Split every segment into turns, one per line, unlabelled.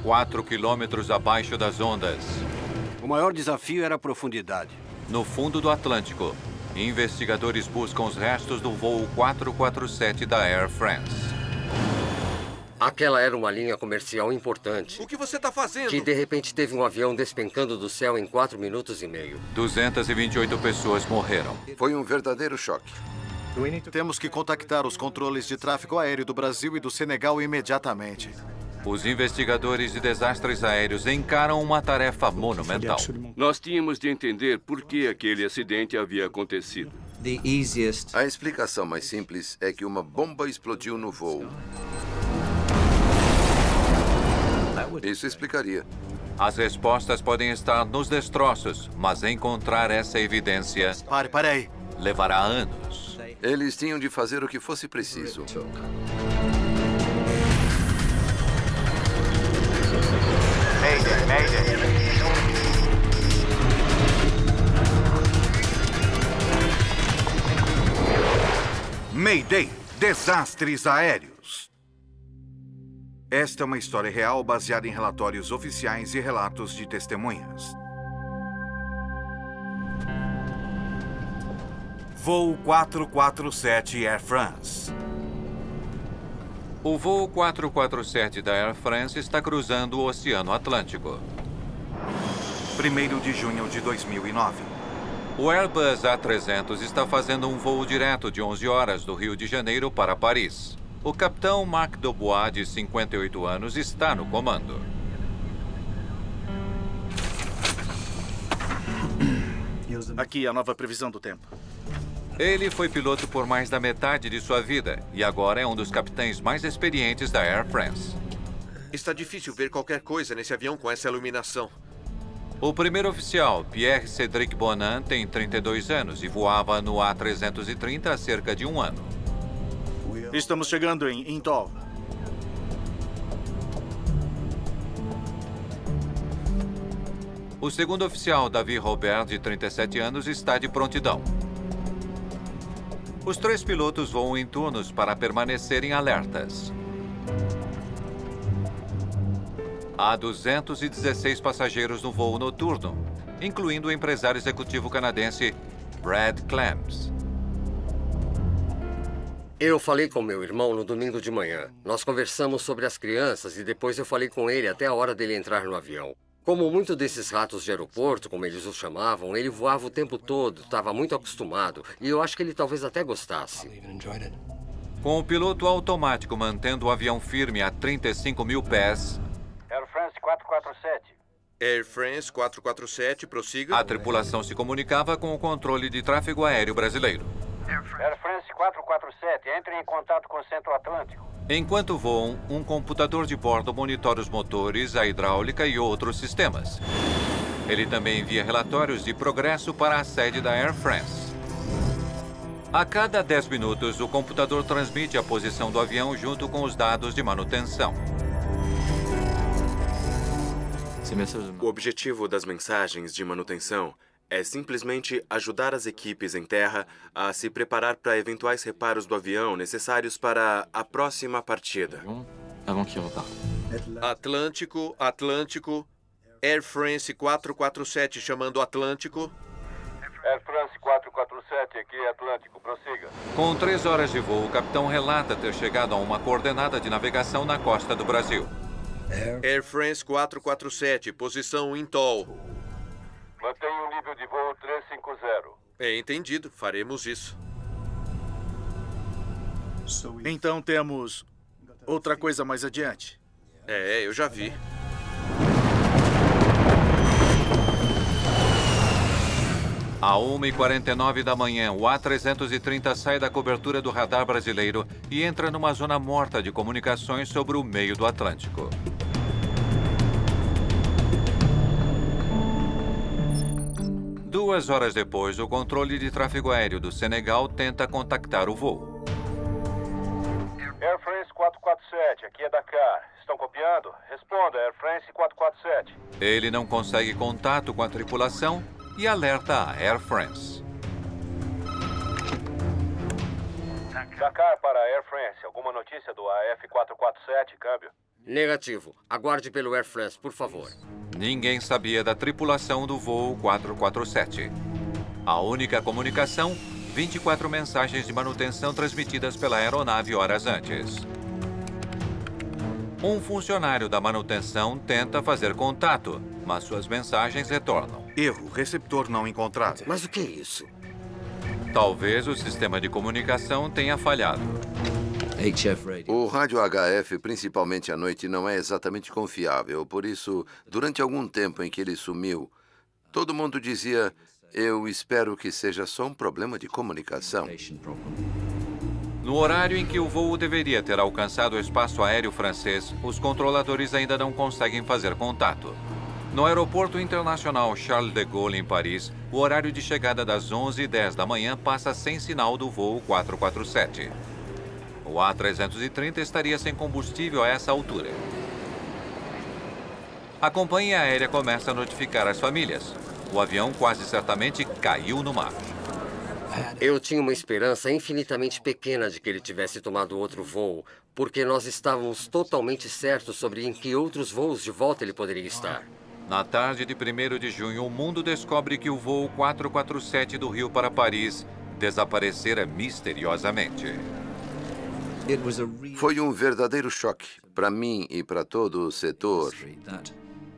4 quilômetros abaixo das ondas.
O maior desafio era a profundidade.
No fundo do Atlântico, investigadores buscam os restos do voo 447 da Air France.
Aquela era uma linha comercial importante.
O que você está fazendo?
Que de repente teve um avião despencando do céu em 4 minutos e meio.
228 pessoas morreram.
Foi um verdadeiro choque.
Temos que contactar os controles de tráfego aéreo do Brasil e do Senegal imediatamente.
Os investigadores de desastres aéreos encaram uma tarefa monumental.
Nós tínhamos de entender por que aquele acidente havia acontecido.
A explicação mais simples é que uma bomba explodiu no voo. Isso explicaria.
As respostas podem estar nos destroços, mas encontrar essa evidência...
Pare aí.
Levará anos.
Eles tinham de fazer o que fosse preciso.
Mayday. Mayday, desastres aéreos. Esta é uma história real baseada em relatórios oficiais e relatos de testemunhas. Voo 447 Air France.
O voo 447 da Air France está cruzando o Oceano Atlântico.
1º de junho de 2009.
O Airbus A300 está fazendo um voo direto de 11 horas do Rio de Janeiro para Paris. O capitão Marc Dubois, de 58 anos, está no comando.
Aqui a nova previsão do tempo.
Ele foi piloto por mais da metade de sua vida e agora é um dos capitães mais experientes da Air France.
Está difícil ver qualquer coisa nesse avião com essa iluminação.
O primeiro oficial, Pierre-Cédric Bonin, tem 32 anos e voava no A330 há cerca de um ano.
Estamos chegando em Intol.
O segundo oficial, David Robert, de 37 anos, está de prontidão. Os 3 pilotos voam em turnos para permanecerem alertas. Há 216 passageiros no voo noturno, incluindo o empresário executivo canadense Brad Clamps.
Eu falei com meu irmão no domingo de manhã. Nós conversamos sobre as crianças e depois eu falei com ele até a hora dele entrar no avião. Como muitos desses ratos de aeroporto, como eles os chamavam, ele voava o tempo todo, estava muito acostumado. E eu acho que ele talvez até gostasse.
Com o piloto automático mantendo o avião firme a 35 mil pés...
Air France 447.
Air France 447, prossiga.
A tripulação se comunicava com o controle de tráfego aéreo brasileiro.
Air France 447, entre em contato com o Centro Atlântico.
Enquanto voam, um computador de bordo monitora os motores, a hidráulica e outros sistemas. Ele também envia relatórios de progresso para a sede da Air France. A cada 10 minutos, o computador transmite a posição do avião junto com os dados de manutenção.
O objetivo das mensagens de manutenção é simplesmente ajudar as equipes em terra a se preparar para eventuais reparos do avião necessários para a próxima partida.
Atlântico. Air France 447 chamando Atlântico.
Air France 447, aqui é Atlântico, prossiga.
Com 3 horas de voo, o capitão relata ter chegado a uma coordenada de navegação na costa do Brasil.
Air France 447, posição Intol.
Mantenha o nível de voo 350.
É entendido, faremos isso.
Então temos outra coisa mais adiante.
Eu já vi.
À 1h49 da manhã, o A330 sai da cobertura do radar brasileiro e entra numa zona morta de comunicações sobre o meio do Atlântico. Duas horas depois, o controle de tráfego aéreo do Senegal tenta contactar o voo.
Air France 447, aqui é Dakar. Estão copiando? Responda, Air France 447.
Ele não consegue contato com a tripulação e alerta a Air France.
Dakar para Air France. Alguma notícia do AF447, câmbio?
Negativo. Aguarde pelo Air France, por favor.
Ninguém sabia da tripulação do voo 447. A única comunicação, 24 mensagens de manutenção transmitidas pela aeronave horas antes. Um funcionário da manutenção tenta fazer contato, mas suas mensagens retornam.
Erro, receptor não encontrado.
Mas o que é isso?
Talvez o sistema de comunicação tenha falhado.
O rádio HF, principalmente à noite, não é exatamente confiável. Por isso, durante algum tempo em que ele sumiu, todo mundo dizia: eu espero que seja só um problema de comunicação.
No horário em que o voo deveria ter alcançado o espaço aéreo francês, os controladores ainda não conseguem fazer contato. No aeroporto internacional Charles de Gaulle, em Paris, o horário de chegada das 11h10 da manhã passa sem sinal do voo 447. O A330 estaria sem combustível a essa altura. A companhia aérea começa a notificar as famílias. O avião quase certamente caiu no mar.
Eu tinha uma esperança infinitamente pequena de que ele tivesse tomado outro voo, porque nós estávamos totalmente certos sobre em que outros voos de volta ele poderia estar.
Na tarde de 1º de junho, o mundo descobre que o voo 447 do Rio para Paris desaparecera misteriosamente.
Foi um verdadeiro choque para mim e para todo o setor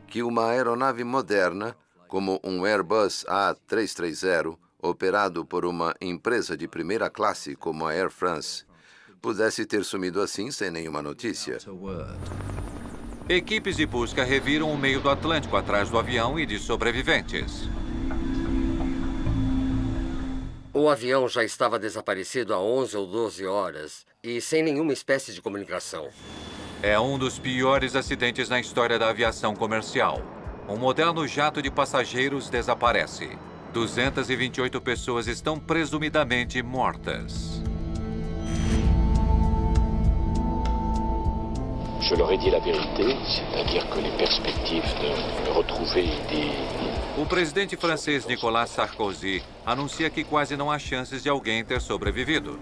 que uma aeronave moderna, como um Airbus A330, operado por uma empresa de primeira classe como a Air France, pudesse ter sumido assim sem nenhuma notícia.
Equipes de busca reviram o meio do Atlântico atrás do avião e de sobreviventes.
O avião já estava desaparecido há 11 ou 12 horas e sem nenhuma espécie de comunicação.
É um dos piores acidentes na história da aviação comercial. Um moderno jato de passageiros desaparece. 228 pessoas estão presumidamente mortas.
Je leur ai dit la vérité, c'est-à-dire que les perspectives de retrouver des...
O presidente francês Nicolas Sarkozy anuncia que quase não há chances de alguém ter sobrevivido.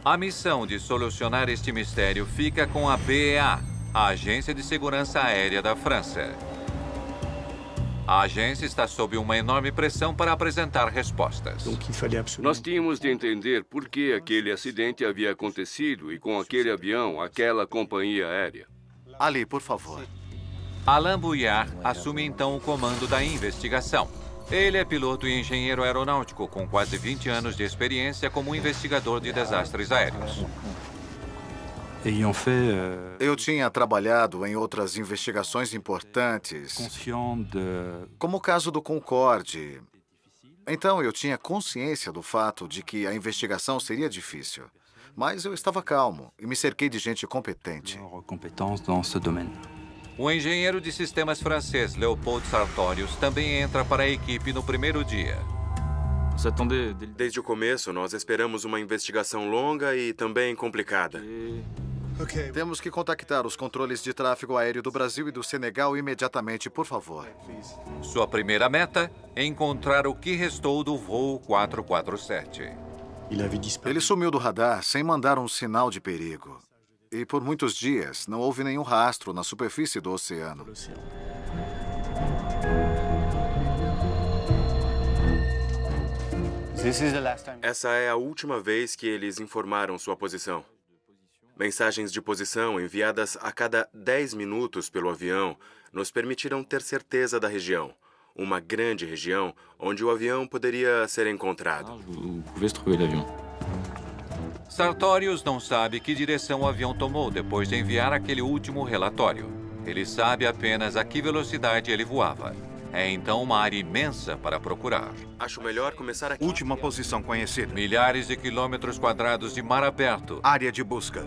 A missão de solucionar este mistério fica com a BEA, a Agência de Segurança Aérea da França. A agência está sob uma enorme pressão para apresentar respostas.
Nós tínhamos de entender por que aquele acidente havia acontecido e com aquele avião, aquela companhia aérea.
Ali, por favor.
Alain Bouillard assume então o comando da investigação. Ele é piloto e engenheiro aeronáutico com quase 20 anos de experiência como investigador de desastres aéreos.
Eu tinha trabalhado em outras investigações importantes, como o caso do Concorde. Então, eu tinha consciência do fato de que a investigação seria difícil. Mas eu estava calmo e me cerquei de gente competente.
O engenheiro de sistemas francês Léopold Sartorius também entra para a equipe no primeiro dia.
Desde o começo, nós esperamos uma investigação longa e também complicada.
Temos que contactar os controles de tráfego aéreo do Brasil e do Senegal imediatamente, por favor.
Sua primeira meta é encontrar o que restou do voo 447.
Ele sumiu do radar sem mandar um sinal de perigo. E por muitos dias não houve nenhum rastro na superfície do oceano.
Essa é a última vez que eles informaram sua posição. Mensagens de posição enviadas a cada 10 minutos pelo avião nos permitiram ter certeza da região. Uma grande região onde o avião poderia ser encontrado.
Sartorius não sabe que direção o avião tomou depois de enviar aquele último relatório. Ele sabe apenas a que velocidade ele voava. É então uma área imensa para procurar.
Acho melhor começar aqui.
Última posição conhecida.
Milhares de quilômetros quadrados de mar aberto.
Área de busca.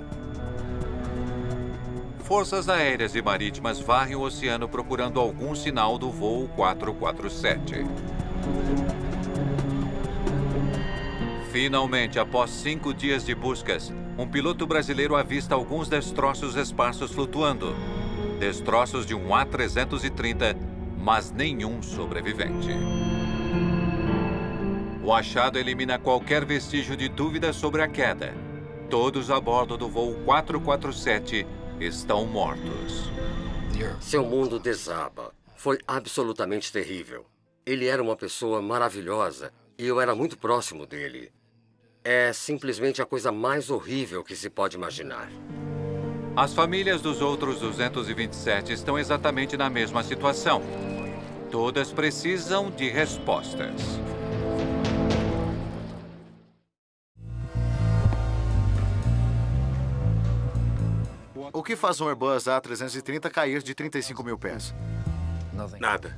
Forças aéreas e marítimas varrem o oceano procurando algum sinal do voo 447. Finalmente, após 5 dias de buscas, um piloto brasileiro avista alguns destroços esparsos flutuando. Destroços de um A330, mas nenhum sobrevivente. O achado elimina qualquer vestígio de dúvida sobre a queda. todos a bordo do voo 447 estão mortos.
Seu mundo desaba. Foi absolutamente terrível. Ele era uma pessoa maravilhosa e eu era muito próximo dele. É simplesmente a coisa mais horrível que se pode imaginar.
As famílias dos outros 227 estão exatamente na mesma situação. Todas precisam de respostas.
O que faz um Airbus A330 cair de 35 mil pés?
Nada.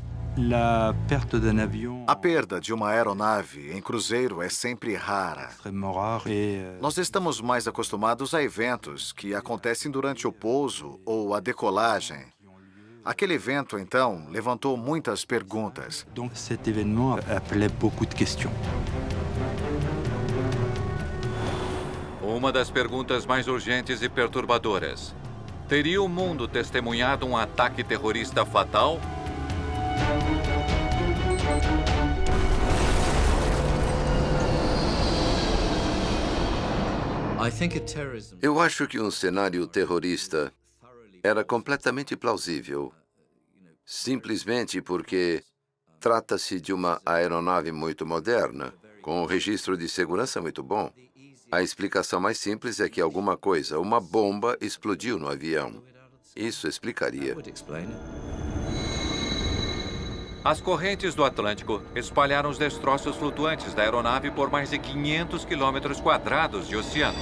A perda de uma aeronave em cruzeiro é sempre rara. Nós estamos mais acostumados a eventos que acontecem durante o pouso ou a decolagem. Aquele evento, então, levantou muitas perguntas.
Uma das perguntas mais urgentes e perturbadoras. Teria o mundo testemunhado um ataque terrorista fatal?
Eu acho que um cenário terrorista era completamente plausível, simplesmente porque trata-se de uma aeronave muito moderna, com um registro de segurança muito bom. A explicação mais simples é que alguma coisa, uma bomba, explodiu no avião. Isso explicaria.
As correntes do Atlântico espalharam os destroços flutuantes da aeronave por mais de 500 quilômetros quadrados de oceano.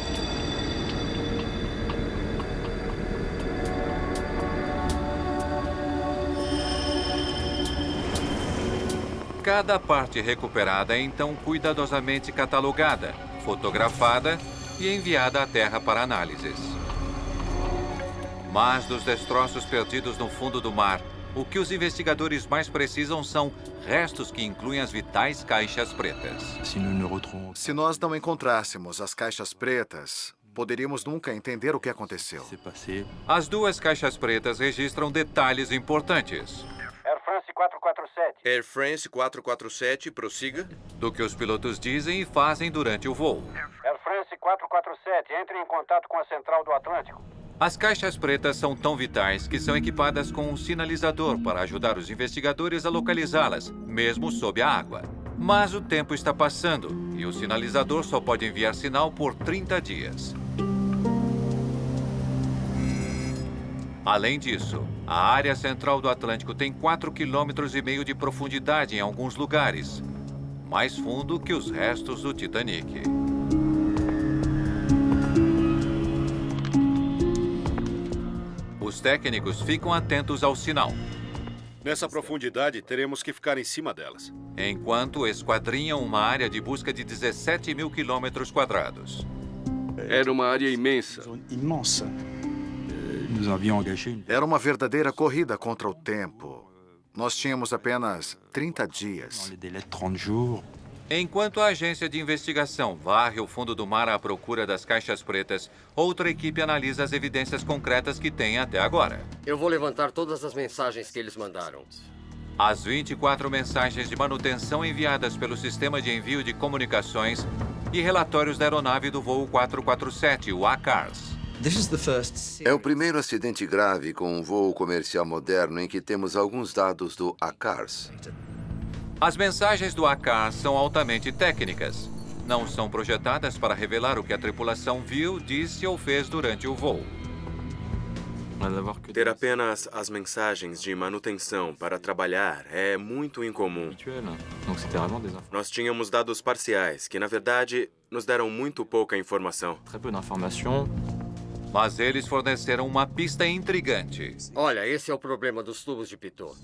Cada parte recuperada é então cuidadosamente catalogada, fotografada e enviada à Terra para análises. Mas dos destroços perdidos no fundo do mar, o que os investigadores mais precisam são restos que incluem as vitais caixas pretas.
Se nós não encontrássemos as caixas pretas, poderíamos nunca entender o que aconteceu.
As duas caixas pretas registram detalhes importantes.
Air France 447.
Air France 447, prossiga.
Do que os pilotos dizem e fazem durante o voo.
Air France 447, entre em contato com a central do Atlântico.
As caixas pretas são tão vitais que são equipadas com um sinalizador para ajudar os investigadores a localizá-las, mesmo sob a água. Mas o tempo está passando e o sinalizador só pode enviar sinal por 30 dias. Além disso, a área central do Atlântico tem 4,5 km de profundidade em alguns lugares, mais fundo que os restos do Titanic. Os técnicos ficam atentos ao sinal.
Nessa profundidade, teremos que ficar em cima delas.
Enquanto esquadrinham uma área de busca de 17 mil quilômetros quadrados.
Era uma área imensa.
Era uma verdadeira corrida contra o tempo. Nós tínhamos apenas 30 dias.
Enquanto a agência de investigação varre o fundo do mar à procura das caixas pretas, outra equipe analisa as evidências concretas que tem até agora.
Eu vou levantar todas as mensagens que eles mandaram.
As 24 mensagens de manutenção enviadas pelo sistema de envio de comunicações e relatórios da aeronave do voo 447, o ACARS.
É o primeiro acidente grave com um voo comercial moderno em que temos alguns dados do ACARS.
As mensagens do ACARS são altamente técnicas. Não são projetadas para revelar o que a tripulação viu, disse ou fez durante o voo.
Ter apenas as mensagens de manutenção para trabalhar é muito incomum. Nós tínhamos dados parciais, que na verdade nos deram muito pouca informação.
Mas eles forneceram uma pista intrigante.
Olha, esse é o problema dos tubos de Pitot.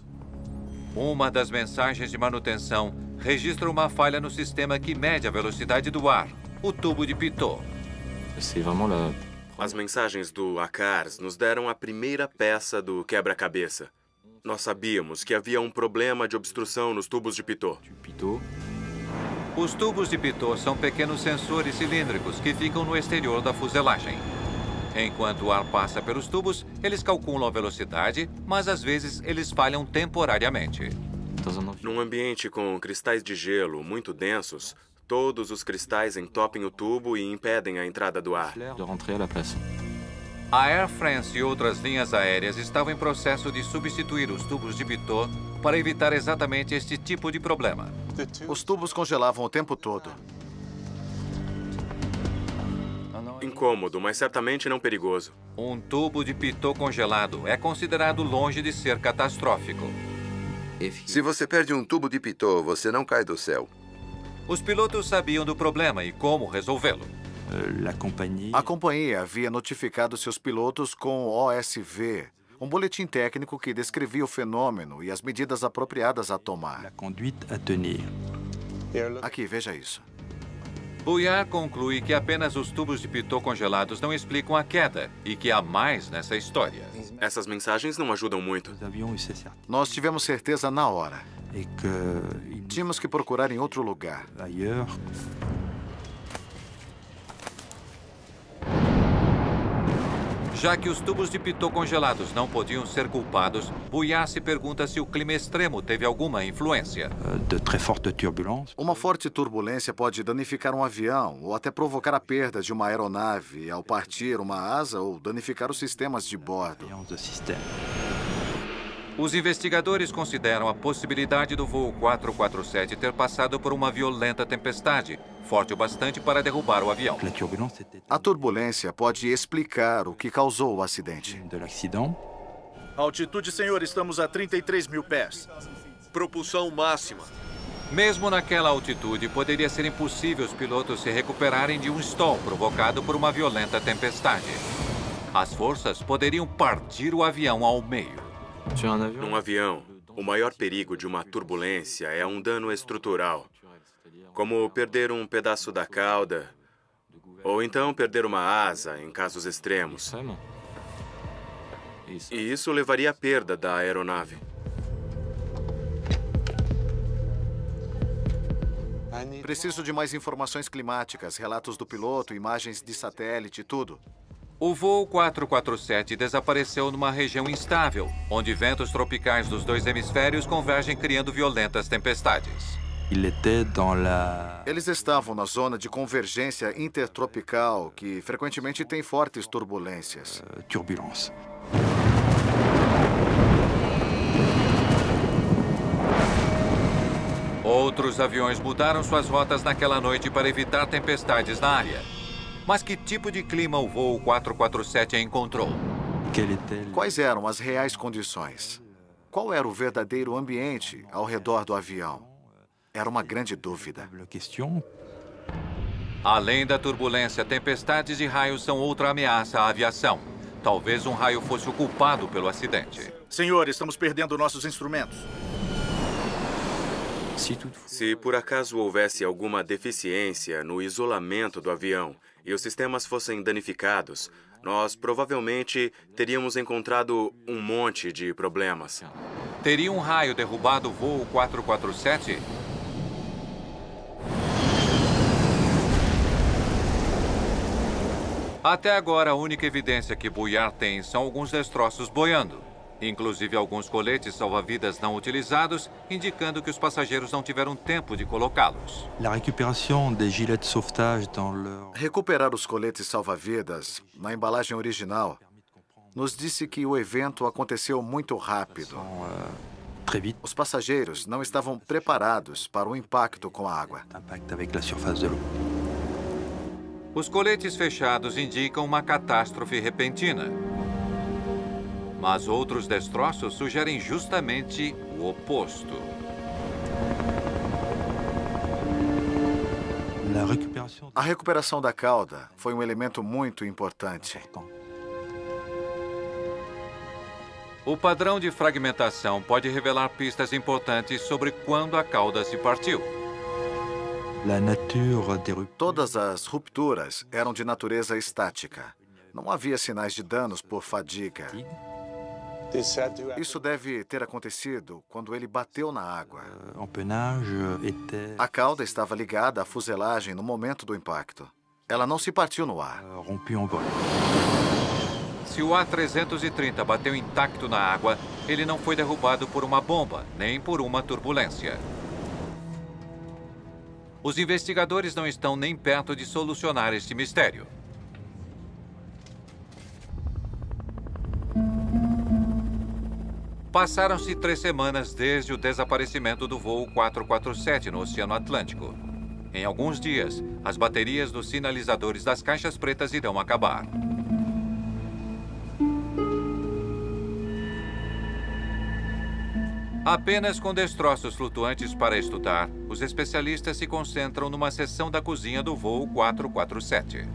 Uma das mensagens de manutenção registra uma falha no sistema que mede a velocidade do ar, o tubo de Pitot.
As mensagens do ACARS nos deram a primeira peça do quebra-cabeça. Nós sabíamos que havia um problema de obstrução nos tubos de Pitot.
Os tubos de Pitot são pequenos sensores cilíndricos que ficam no exterior da fuselagem. Enquanto o ar passa pelos tubos, eles calculam a velocidade, mas às vezes eles falham temporariamente.
Num ambiente com cristais de gelo muito densos, Todos os cristais entopem o tubo e impedem a entrada do ar.
A Air France e outras linhas aéreas estavam em processo de substituir os tubos de Pitot para evitar exatamente este tipo de problema.
Os tubos congelavam o tempo todo.
Incômodo, mas certamente não perigoso.
Um tubo de Pitot congelado é considerado longe de ser catastrófico.
Se você perde um tubo de Pitot, você não cai do céu.
Os pilotos sabiam do problema e como resolvê-lo.
A companhia havia notificado seus pilotos com o OSV, um boletim técnico que descrevia o fenômeno e as medidas apropriadas a tomar. Aqui, veja isso.
Bouillard conclui que apenas os tubos de Pitot congelados não explicam a queda e que há mais nessa história.
Essas mensagens não ajudam muito.
Nós tivemos certeza na hora. Tínhamos que procurar em outro lugar.
Já que os tubos de Pitot congelados não podiam ser culpados, Bouillard se pergunta se o clima extremo teve alguma influência.
Uma forte turbulência pode danificar um avião ou até provocar a perda de uma aeronave ao partir uma asa ou danificar os sistemas de bordo.
Os investigadores consideram a possibilidade do voo 447 ter passado por uma violenta tempestade, forte o bastante para derrubar o avião.
A turbulência pode explicar o que causou o acidente.
Altitude, senhor, estamos a 33 mil pés.
Propulsão máxima.
Mesmo naquela altitude, poderia ser impossível os pilotos se recuperarem de um stall provocado por uma violenta tempestade. As forças poderiam partir o avião ao meio.
Num avião, o maior perigo de uma turbulência é um dano estrutural, como perder um pedaço da cauda, ou então perder uma asa em casos extremos. E isso levaria à perda da aeronave.
Preciso de mais informações climáticas, relatos do piloto, imagens de satélite, tudo.
O voo 447 desapareceu numa região instável, onde ventos tropicais dos dois hemisférios convergem criando violentas tempestades.
Eles estavam na zona de convergência intertropical, que frequentemente tem fortes turbulências.
Outros aviões mudaram suas rotas naquela noite para evitar tempestades na área. Mas que tipo de clima o voo 447 encontrou?
Quais eram as reais condições? Qual era o verdadeiro ambiente ao redor do avião? Era uma grande dúvida.
Além da turbulência, tempestades e raios são outra ameaça à aviação. Talvez um raio fosse o culpado pelo acidente.
Senhor, estamos perdendo nossos instrumentos.
Se por acaso houvesse alguma deficiência no isolamento do avião e os sistemas fossem danificados, nós provavelmente teríamos encontrado um monte de problemas.
Teria um raio derrubado o voo 447? Até agora, a única evidência que Bouillard tem são alguns destroços boiando. Inclusive alguns coletes salva-vidas não utilizados, indicando que os passageiros não tiveram tempo de colocá-los.
Recuperar os coletes salva-vidas na embalagem original nos disse que o evento aconteceu muito rápido. Os passageiros não estavam preparados para o impacto com a água.
Os coletes fechados indicam uma catástrofe repentina. Mas outros destroços sugerem justamente o oposto.
A recuperação da cauda foi um elemento muito importante.
O padrão de fragmentação pode revelar pistas importantes sobre quando a cauda se partiu.
Todas as rupturas eram de natureza estática. Não havia sinais de danos por fadiga. Isso deve ter acontecido quando ele bateu na água. A cauda estava ligada à fuselagem no momento do impacto. Ela não se partiu no ar.
Se o A330 bateu intacto na água, ele não foi derrubado por uma bomba, nem por uma turbulência. Os investigadores não estão nem perto de solucionar este mistério. Passaram-se 3 semanas desde o desaparecimento do voo 447 no Oceano Atlântico. Em alguns dias, as baterias dos sinalizadores das caixas pretas irão acabar. Apenas com destroços flutuantes para estudar, os especialistas se concentram numa seção da cozinha do voo 447.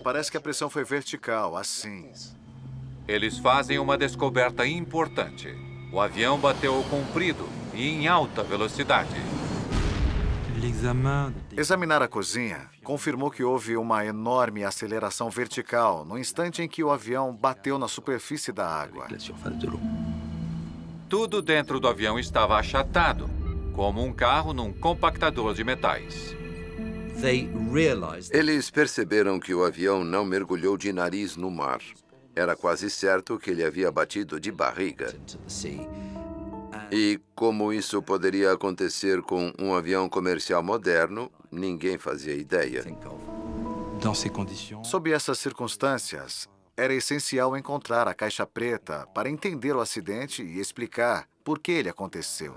Parece que a pressão foi vertical, assim.
Eles fazem uma descoberta importante. O avião bateu comprido e em alta velocidade.
Examinar a cozinha confirmou que houve uma enorme aceleração vertical no instante em que o avião bateu na superfície da água.
Tudo dentro do avião estava achatado, como um carro num compactador de metais.
Eles perceberam que o avião não mergulhou de nariz no mar. Era quase certo que ele havia batido de barriga. E como isso poderia acontecer com um avião comercial moderno, ninguém fazia ideia.
Sob essas circunstâncias, era essencial encontrar a caixa preta para entender o acidente e explicar por que ele aconteceu.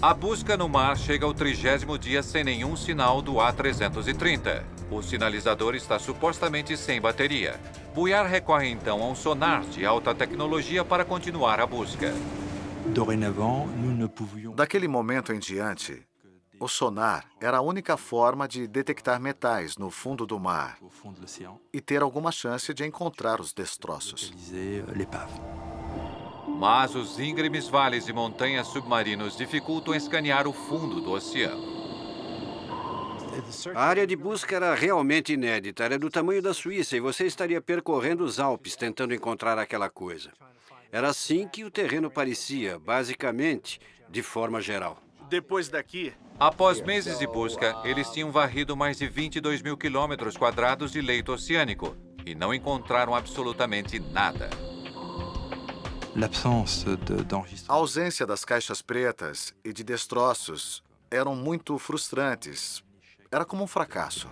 A busca no mar chega ao 30º dia sem nenhum sinal do A330. O sinalizador está supostamente sem bateria. Bouillard recorre então a um sonar de alta tecnologia para continuar a busca.
Daquele momento em diante, o sonar era a única forma de detectar metais no fundo do mar e ter alguma chance de encontrar os destroços.
Mas os íngremes vales e montanhas submarinos dificultam escanear o fundo do oceano.
A área de busca era realmente inédita. Era do tamanho da Suíça e você estaria percorrendo os Alpes tentando encontrar aquela coisa. Era assim que o terreno parecia, basicamente, de forma geral.
Depois daqui...
Após meses de busca, eles tinham varrido mais de 22 mil quilômetros quadrados de leito oceânico e não encontraram absolutamente nada.
A ausência das caixas pretas e de destroços eram muito frustrantes. Era como um fracasso.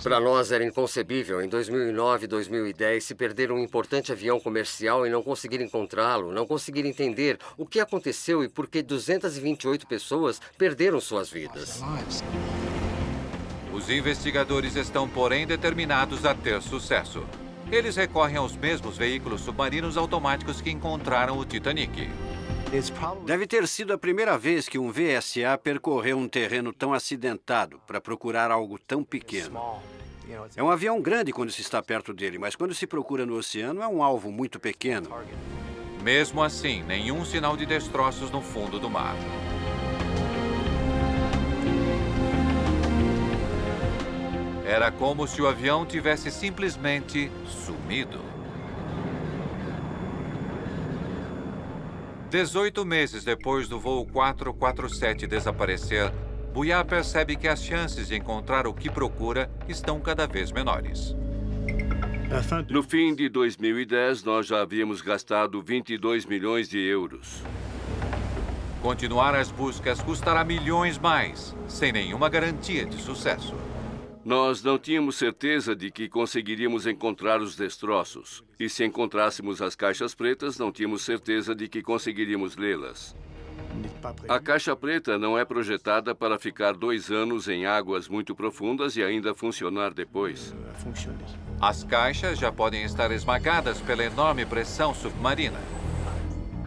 Para nós era inconcebível, em 2009 e 2010, se perder um importante avião comercial e não conseguir encontrá-lo, não conseguir entender o que aconteceu e por que 228 pessoas perderam suas vidas.
Os investigadores estão, porém, determinados a ter sucesso. Eles recorrem aos mesmos veículos submarinos automáticos que encontraram o Titanic.
Deve ter sido a primeira vez que um VSA percorreu um terreno tão acidentado para procurar algo tão pequeno. É um avião grande quando se está perto dele, mas quando se procura no oceano é um alvo muito pequeno.
Mesmo assim, nenhum sinal de destroços no fundo do mar. Era como se o avião tivesse simplesmente sumido. 18 meses depois do voo 447 desaparecer, Bouillard percebe que as chances de encontrar o que procura estão cada vez menores.
No fim de 2010, nós já havíamos gastado 22 milhões de euros.
Continuar as buscas custará milhões mais, sem nenhuma garantia de sucesso.
Nós não tínhamos certeza de que conseguiríamos encontrar os destroços. E se encontrássemos as caixas pretas, não tínhamos certeza de que conseguiríamos lê-las. A caixa preta não é projetada para ficar 2 anos em águas muito profundas e ainda funcionar depois.
As caixas já podem estar esmagadas pela enorme pressão submarina.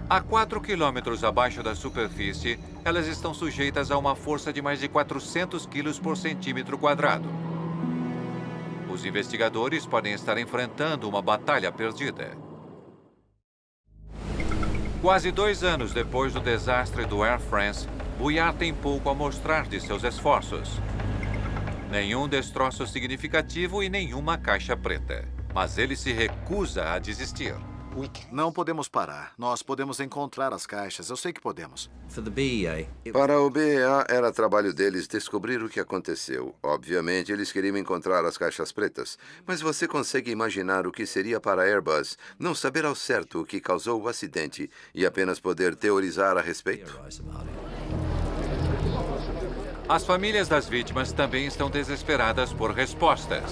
A 4 quilômetros abaixo da superfície, elas estão sujeitas a uma força de mais de 400 quilos por centímetro quadrado. Os investigadores podem estar enfrentando uma batalha perdida. Quase 2 anos depois do desastre do Air France, Bouillard tem pouco a mostrar de seus esforços. Nenhum destroço significativo e nenhuma caixa preta. Mas ele se recusa a desistir.
Não podemos parar. Nós podemos encontrar as caixas. Eu sei que podemos.
Para o BEA, era trabalho deles descobrir o que aconteceu. Obviamente, eles queriam encontrar as caixas pretas. Mas você consegue imaginar o que seria para a Airbus não saber ao certo o que causou o acidente e apenas poder teorizar a respeito?
As famílias das vítimas também estão desesperadas por respostas.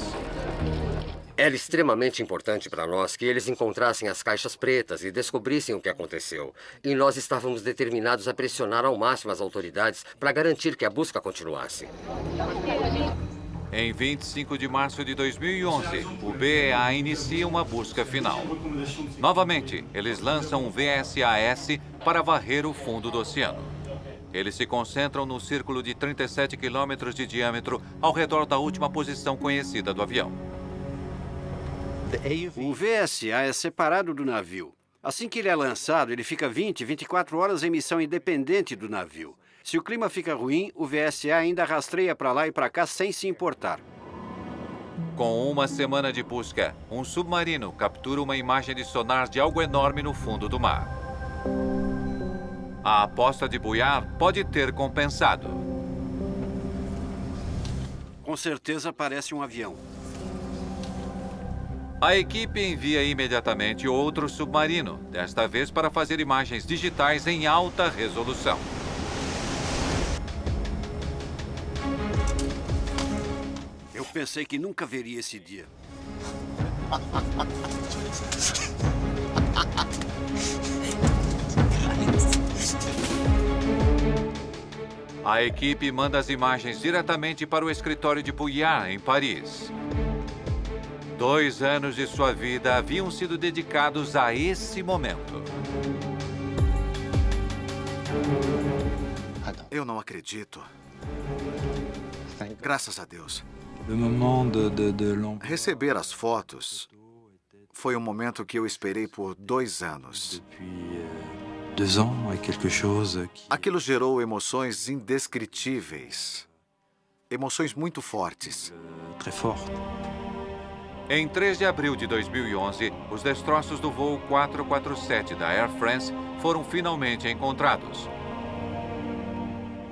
Era extremamente importante para nós que eles encontrassem as caixas pretas e descobrissem o que aconteceu. E nós estávamos determinados a pressionar ao máximo as autoridades para garantir que a busca continuasse.
Em 25 de março de 2011, o BEA inicia uma busca final. Novamente, eles lançam um VSAS para varrer o fundo do oceano. Eles se concentram no círculo de 37 quilômetros de diâmetro ao redor da última posição conhecida do avião.
O VSA é separado do navio. Assim que ele é lançado, ele fica 24 horas em missão independente do navio. Se o clima fica ruim, o VSA ainda rastreia para lá e para cá sem se importar.
Com uma semana de busca, um submarino captura uma imagem de sonar de algo enorme no fundo do mar. A aposta de Bouillard pode ter compensado.
Com certeza parece um avião.
A equipe envia imediatamente outro submarino, desta vez para fazer imagens digitais em alta resolução.
Eu pensei que nunca veria esse dia.
A equipe manda as imagens diretamente para o escritório de Bouillard, em Paris. 2 anos de sua vida haviam sido dedicados a esse momento.
Eu não acredito. Graças a Deus. Receber as fotos foi um momento que eu esperei por 2 anos. Aquilo gerou emoções indescritíveis. Emoções muito fortes.
Em 3 de abril de 2011, os destroços do voo 447 da Air France foram finalmente encontrados.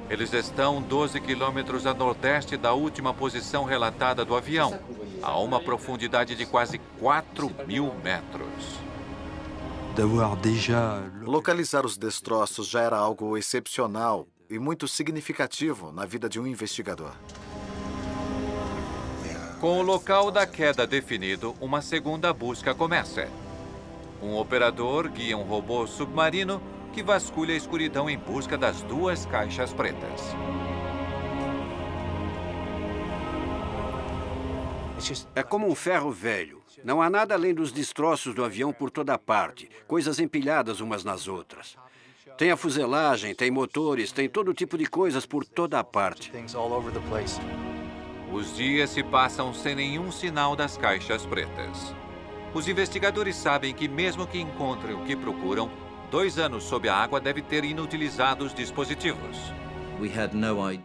Eles estão 12 quilômetros a nordeste da última posição relatada do avião, a uma profundidade de quase 4.000 metros.
Localizar os destroços já era algo excepcional e muito significativo na vida de um investigador.
Com o local da queda definido, uma segunda busca começa. Um operador guia um robô submarino que vasculha a escuridão em busca das 2 caixas pretas.
É como um ferro velho. Não há nada além dos destroços do avião por toda parte, coisas empilhadas umas nas outras. Tem a fuselagem, tem motores, tem todo tipo de coisas por toda a parte.
Os dias se passam sem nenhum sinal das caixas pretas. Os investigadores sabem que mesmo que encontrem o que procuram, 2 anos sob a água deve ter inutilizado os dispositivos.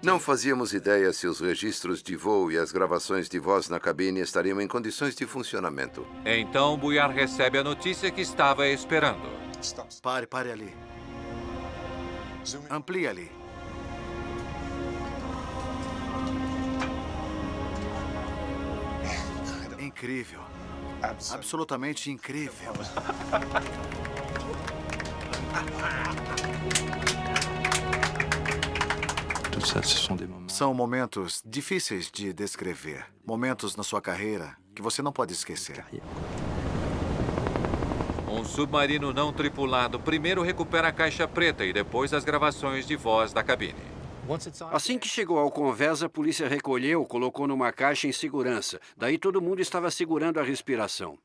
Não fazíamos ideia se os registros de voo e as gravações de voz na cabine estariam em condições de funcionamento.
Então, Bouillard recebe a notícia que estava esperando.
Pare ali. Amplie ali. Incrível. Absolutamente incrível. São momentos difíceis de descrever. Momentos na sua carreira que você não pode esquecer.
Um submarino não tripulado primeiro recupera a caixa preta e depois as gravações de voz da cabine.
Assim que chegou ao convés, a polícia recolheu, colocou numa caixa em segurança. Daí todo mundo estava segurando a respiração.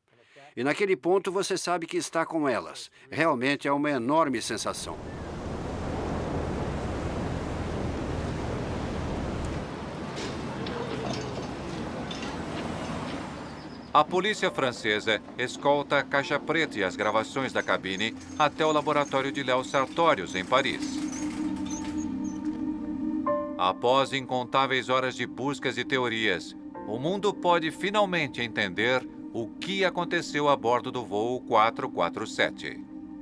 E naquele ponto você sabe que está com elas. Realmente é uma enorme sensação.
A polícia francesa escolta a caixa preta e as gravações da cabine até o laboratório de Léo Sartorius, em Paris. Após incontáveis horas de buscas e teorias, o mundo pode finalmente entender o que aconteceu a bordo do voo 447.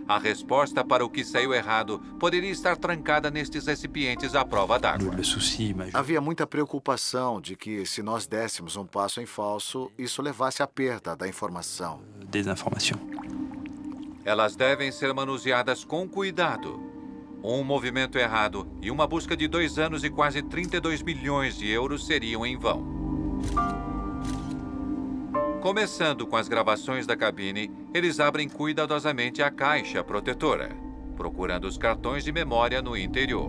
A resposta para o que saiu errado poderia estar trancada nestes recipientes à prova d'água.
Havia muita preocupação de que, se nós dessemos um passo em falso, isso levasse à perda da informação.
Elas devem ser manuseadas com cuidado. Um movimento errado e uma busca de 2 anos e quase 32 milhões de euros seriam em vão. Começando com as gravações da cabine, eles abrem cuidadosamente a caixa protetora, procurando os cartões de memória no interior.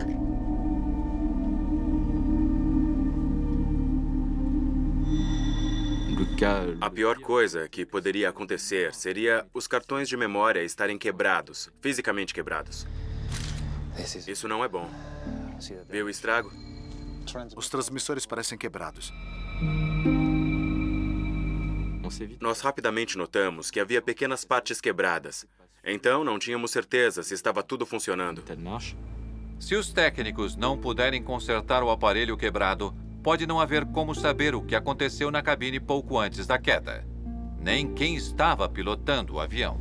A pior coisa que poderia acontecer seria os cartões de memória estarem quebrados, fisicamente quebrados. Isso não é bom. Viu o estrago?
Os transmissores parecem quebrados.
Nós rapidamente notamos que havia pequenas partes quebradas. Então, não tínhamos certeza se estava tudo funcionando.
Se os técnicos não puderem consertar o aparelho quebrado, pode não haver como saber o que aconteceu na cabine pouco antes da queda, nem quem estava pilotando o avião.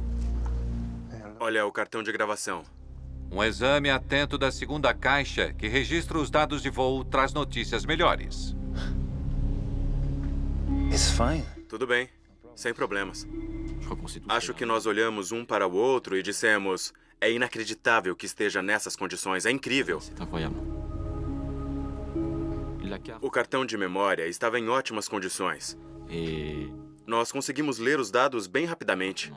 Olha o cartão de gravação.
Um exame atento da segunda caixa, que registra os dados de voo, traz notícias melhores.
Tudo bem, sem problemas. Acho que nós olhamos um para o outro e dissemos: é inacreditável que esteja nessas condições, é incrível. O cartão de memória estava em ótimas condições. Nós conseguimos ler os dados bem rapidamente.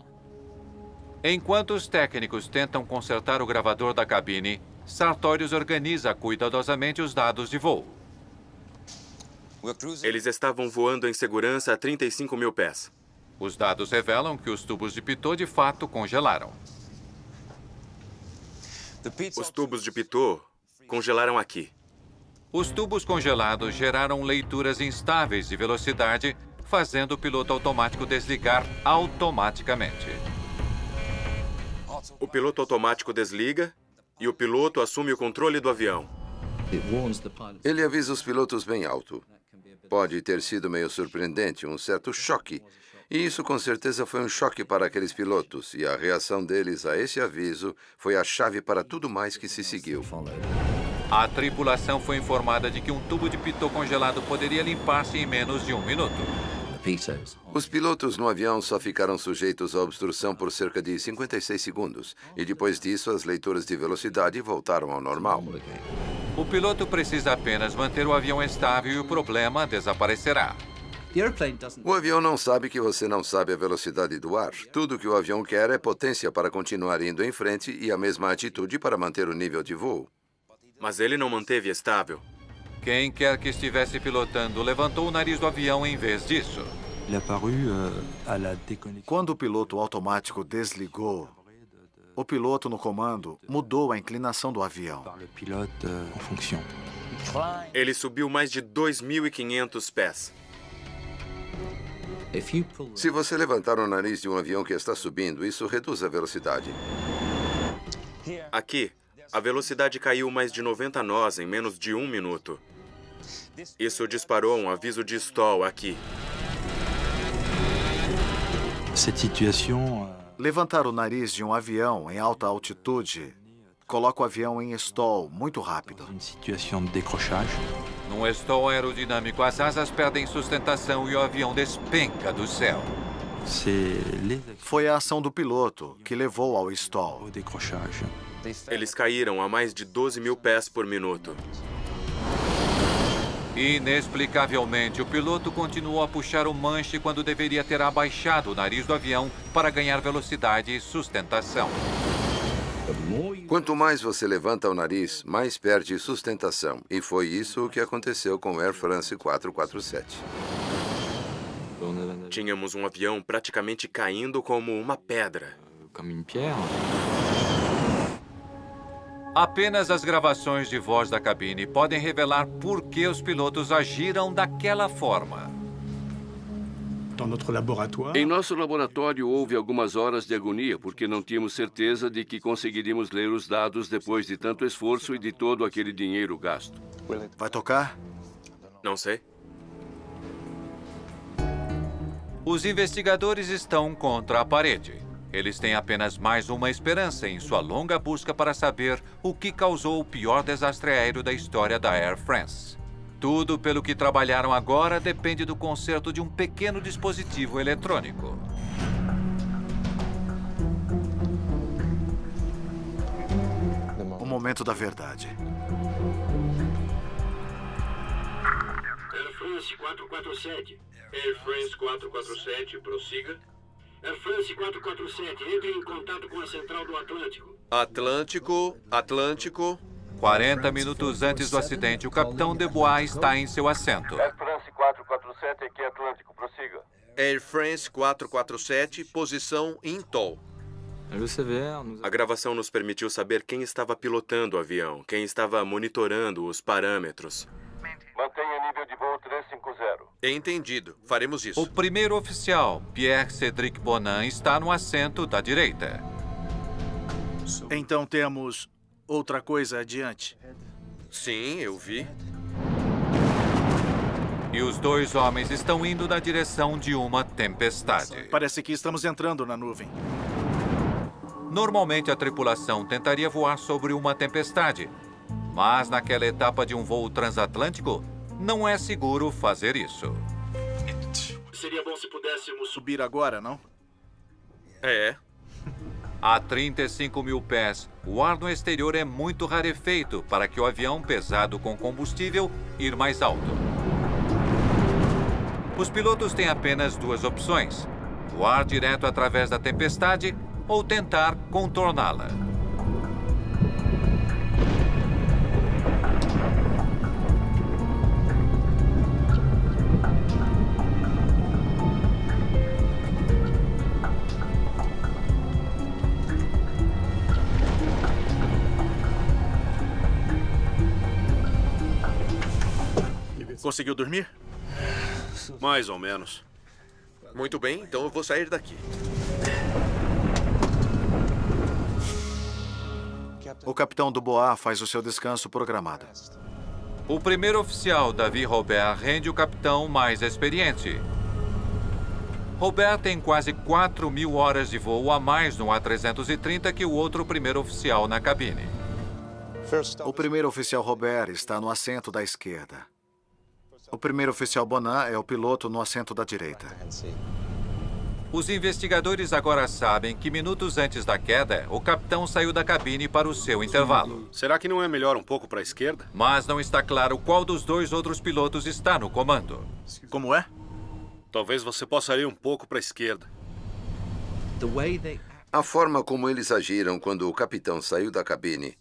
Enquanto os técnicos tentam consertar o gravador da cabine, Sartorius organiza cuidadosamente os dados de voo.
Eles estavam voando em segurança a 35 mil pés.
Os dados revelam que os tubos de pitot de fato congelaram.
Os tubos de pitot congelaram aqui.
Os tubos congelados geraram leituras instáveis de velocidade, fazendo o piloto automático desligar automaticamente.
O piloto automático desliga e o piloto assume o controle do avião.
Ele avisa os pilotos bem alto. Pode ter sido meio surpreendente, um certo choque. E isso com certeza foi um choque para aqueles pilotos, e a reação deles a esse aviso foi a chave para tudo mais que se seguiu.
A tripulação foi informada de que um tubo de pitot congelado poderia limpar-se em menos de 1 minuto.
Os pilotos no avião só ficaram sujeitos à obstrução por cerca de 56 segundos, e depois disso as leituras de velocidade voltaram ao normal.
O piloto precisa apenas manter o avião estável e o problema desaparecerá.
O avião não sabe que você não sabe a velocidade do ar. Tudo que o avião quer é potência para continuar indo em frente e a mesma atitude para manter o nível de voo.
Mas ele não manteve estável.
Quem quer que estivesse pilotando levantou o nariz do avião em vez disso.
Quando o piloto automático desligou, o piloto no comando mudou a inclinação do avião.
Ele subiu mais de 2.500 pés.
Se você levantar o nariz de um avião que está subindo, isso reduz a velocidade.
Aqui, a velocidade caiu mais de 90 nós em menos de 1 minuto. Isso disparou um aviso de stall aqui.
Levantar o nariz de um avião em alta altitude coloca o avião em stall muito rápido.
Num stall aerodinâmico, as asas perdem sustentação e o avião despenca do céu.
Foi a ação do piloto que levou ao stall.
Eles caíram a mais de 12 mil pés por minuto.
Inexplicavelmente, o piloto continuou a puxar o manche quando deveria ter abaixado o nariz do avião para ganhar velocidade e sustentação.
Quanto mais você levanta o nariz, mais perde sustentação. E foi isso o que aconteceu com o Air France 447.
Tínhamos um avião praticamente caindo como uma pedra.
Apenas as gravações de voz da cabine podem revelar por que os pilotos agiram daquela forma.
Em nosso laboratório houve algumas horas de agonia porque não tínhamos certeza de que conseguiríamos ler os dados depois de tanto esforço e de todo aquele dinheiro gasto.
Vai tocar?
Não sei.
Os investigadores estão contra a parede. Eles têm apenas mais uma esperança em sua longa busca para saber o que causou o pior desastre aéreo da história da Air France. Tudo pelo que trabalharam agora depende do conserto de um pequeno dispositivo eletrônico.
O momento da verdade.
Air France 447. Air France 447, prossiga. Air France 447, entre em contato com a central do Atlântico.
Atlântico.
40 minutos antes do acidente, o capitão Dubois está em seu assento.
Air France 447, aqui é Atlântico, prossiga.
Air France 447, posição em Toll.
A gravação nos permitiu saber quem estava pilotando o avião, quem estava monitorando os parâmetros.
Mantenha nível de voo 350.
Entendido. Faremos isso.
O primeiro oficial, Pierre-Cédric Bonin, está no assento da direita.
Então temos outra coisa adiante.
Sim, eu vi.
E os dois homens estão indo na direção de uma tempestade.
Parece que estamos entrando na nuvem.
Normalmente a tripulação tentaria voar sobre uma tempestade. Mas naquela etapa de um voo transatlântico, não é seguro fazer isso.
Seria bom se pudéssemos
subir agora, não?
É.
A 35 mil pés, o ar no exterior é muito rarefeito para que o avião pesado com combustível ir mais alto. Os pilotos têm apenas duas opções: voar direto através da tempestade ou tentar contorná-la.
Conseguiu dormir?
Mais ou menos.
Muito bem, então eu vou sair daqui.
O capitão Dubois faz o seu descanso programado.
O primeiro oficial, David Robert, rende o capitão mais experiente. Robert tem quase 4.000 horas de voo a mais no A330 que o outro primeiro oficial na cabine.
O primeiro oficial Robert está no assento da esquerda. O primeiro oficial Bonin é o piloto no assento da direita.
Os investigadores agora sabem que minutos antes da queda, o capitão saiu da cabine para o seu intervalo.
Será que não é melhor um pouco para a esquerda?
Mas não está claro qual dos dois outros pilotos está no comando.
Como é?
Talvez você possa ir um pouco para a esquerda.
A forma como eles agiram quando o capitão saiu da cabine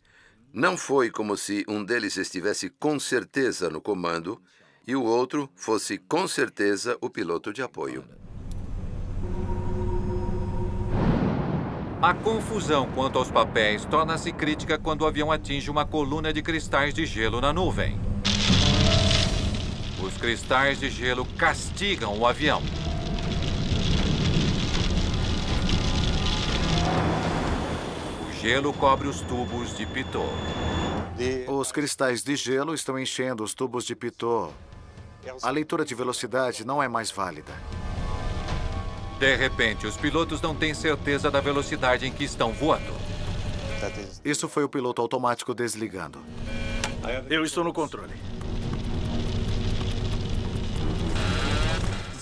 não foi como se um deles estivesse com certeza no comando e o outro fosse com certeza o piloto de apoio.
A confusão quanto aos papéis torna-se crítica quando o avião atinge uma coluna de cristais de gelo na nuvem. Os cristais de gelo castigam o avião. O gelo cobre os tubos de pitot.
Os cristais de gelo estão enchendo os tubos de pitot. A leitura de velocidade não é mais válida.
De repente, os pilotos não têm certeza da velocidade em que estão voando.
Isso foi o piloto automático desligando.
Eu estou no controle.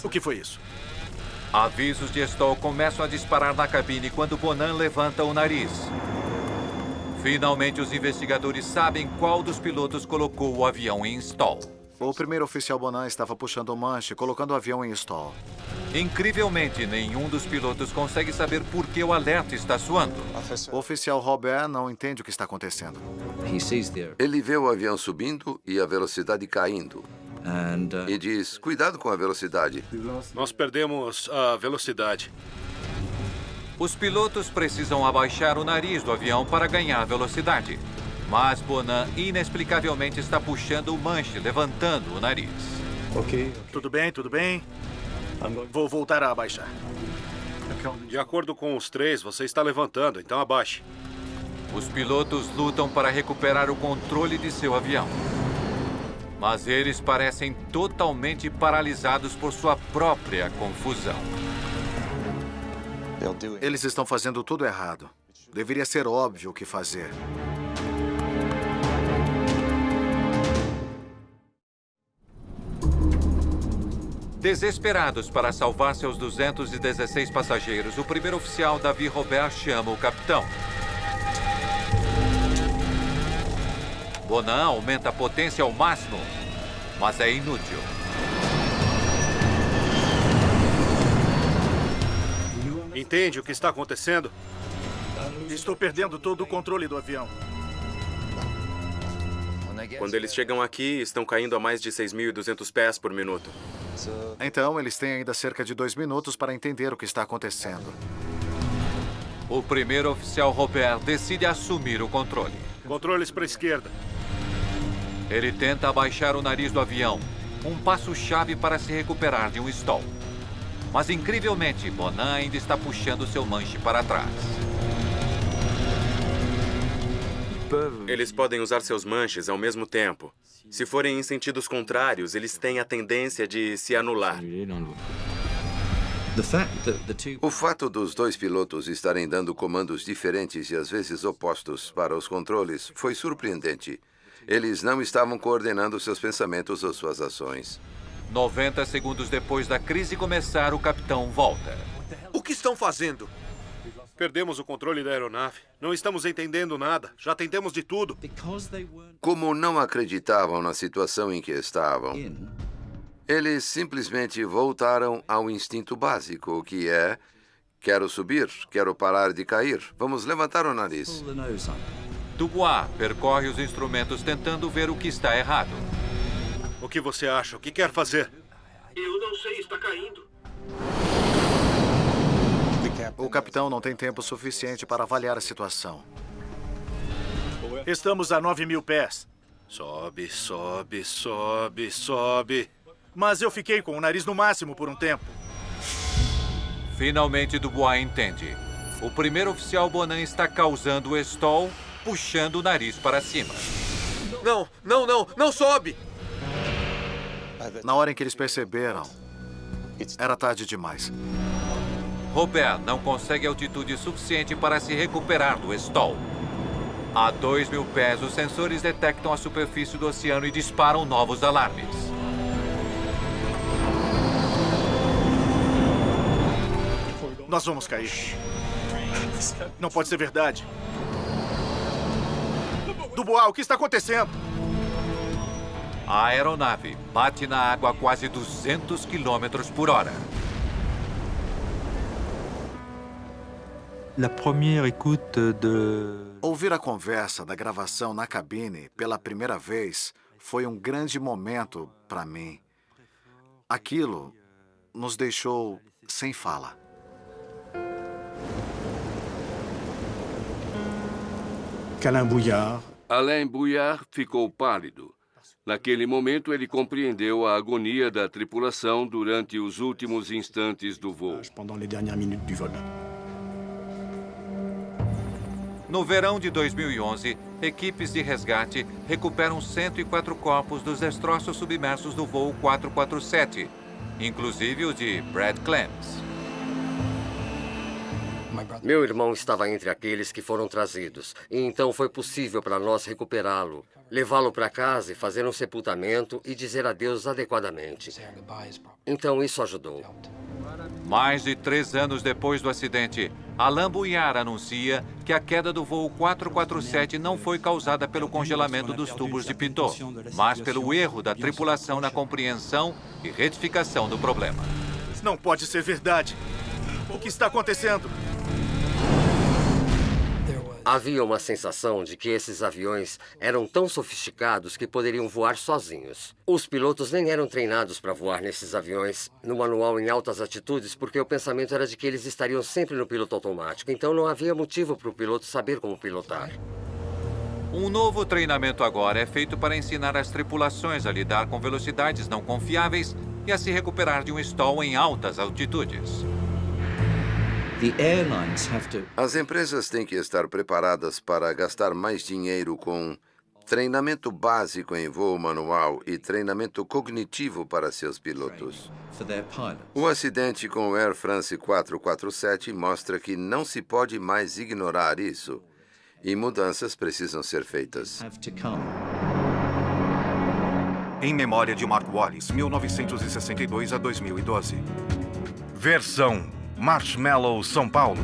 O que foi isso?
Avisos de stall começam a disparar na cabine quando Bonin levanta o nariz. Finalmente, os investigadores sabem qual dos pilotos colocou o avião em stall.
O primeiro oficial Bonin estava puxando o manche, colocando o avião em stall.
Incrivelmente, nenhum dos pilotos consegue saber por que o alerta está soando.
O oficial Robert não entende o que está acontecendo.
Ele vê o avião subindo e a velocidade caindo. E diz, cuidado com a velocidade.
Nós perdemos a velocidade.
Os pilotos precisam abaixar o nariz do avião para ganhar velocidade. Mas Bonin inexplicavelmente está puxando o manche, levantando o nariz.
Ok. Tudo bem, tudo bem. Vou voltar a abaixar.
De acordo com os três, você está levantando, então abaixe.
Os pilotos lutam para recuperar o controle de seu avião. Mas eles parecem totalmente paralisados por sua própria confusão.
Eles estão fazendo tudo errado. Deveria ser óbvio o que fazer.
Desesperados para salvar seus 216 passageiros, o primeiro oficial, Davi Robert, chama o capitão. Bonan aumenta a potência ao máximo, mas é inútil.
Entende o que está acontecendo?
Estou perdendo todo o controle do avião.
Quando eles chegam aqui, estão caindo a mais de 6.200 pés por minuto.
Então, eles têm ainda cerca de 2 minutos para entender o que está acontecendo.
O primeiro oficial, Robert, decide assumir o controle.
Controles para a esquerda.
Ele tenta abaixar o nariz do avião, um passo-chave para se recuperar de um stall. Mas, incrivelmente, Bonan ainda está puxando seu manche para trás.
Eles podem usar seus manches ao mesmo tempo. Se forem em sentidos contrários, eles têm a tendência de se anular.
O fato dos 2 pilotos estarem dando comandos diferentes e às vezes opostos para os controles foi surpreendente. Eles não estavam coordenando seus pensamentos ou suas ações.
90 segundos depois da crise começar, o capitão volta.
O que estão fazendo?
Perdemos o controle da aeronave. Não estamos entendendo nada. Já tentamos de tudo.
Como não acreditavam na situação em que estavam, eles simplesmente voltaram ao instinto básico, que é: quero subir, quero parar de cair. Vamos levantar o nariz.
Dubois percorre os instrumentos tentando ver o que está errado.
O que você acha? O que quer fazer?
Eu não sei, está caindo.
O capitão não tem tempo suficiente para avaliar a situação.
Estamos a 9.000 pés.
Sobe, sobe, sobe, sobe.
Mas eu fiquei com o nariz no máximo por um tempo.
Finalmente, Dubois entende. O primeiro oficial, Bonan, está causando o stall, puxando o nariz para cima.
Não, não, não, não sobe!
Na hora em que eles perceberam, era tarde demais.
Robert não consegue altitude suficiente para se recuperar do stall. A 2.000 pés, os sensores detectam a superfície do oceano e disparam novos alarmes.
Nós vamos cair. Não pode ser verdade. Dubois, o que está acontecendo?
A aeronave bate na água a quase 200 km por hora.
Ouvir a conversa da gravação na cabine pela primeira vez foi um grande momento para mim. Aquilo nos deixou sem fala.
Alain Bouillard ficou pálido. Naquele momento, ele compreendeu a agonia da tripulação durante os últimos instantes do voo.
No verão de 2011, equipes de resgate recuperam 104 corpos dos destroços submersos do voo 447, inclusive o de Brad Clems.
Meu irmão estava entre aqueles que foram trazidos, e então foi possível para nós recuperá-lo, levá-lo para casa e fazer um sepultamento e dizer adeus adequadamente. Então isso ajudou.
Mais de 3 anos depois do acidente, Alain Bouillard anuncia que a queda do voo 447 não foi causada pelo congelamento dos tubos de pitot, mas pelo erro da tripulação na compreensão e retificação do problema.
Não pode ser verdade. O que está acontecendo?
Havia uma sensação de que esses aviões eram tão sofisticados que poderiam voar sozinhos. Os pilotos nem eram treinados para voar nesses aviões no manual em altas altitudes, porque o pensamento era de que eles estariam sempre no piloto automático. Então não havia motivo para o piloto saber como pilotar.
Um novo treinamento agora é feito para ensinar as tripulações a lidar com velocidades não confiáveis e a se recuperar de um stall em altas altitudes.
As empresas têm que estar preparadas para gastar mais dinheiro com treinamento básico em voo manual e treinamento cognitivo para seus pilotos. O acidente com o Air France 447 mostra que não se pode mais ignorar isso e mudanças precisam ser feitas.
Em memória de Mark Wallace, 1962 a 2012. Versão Marshmallow, São Paulo.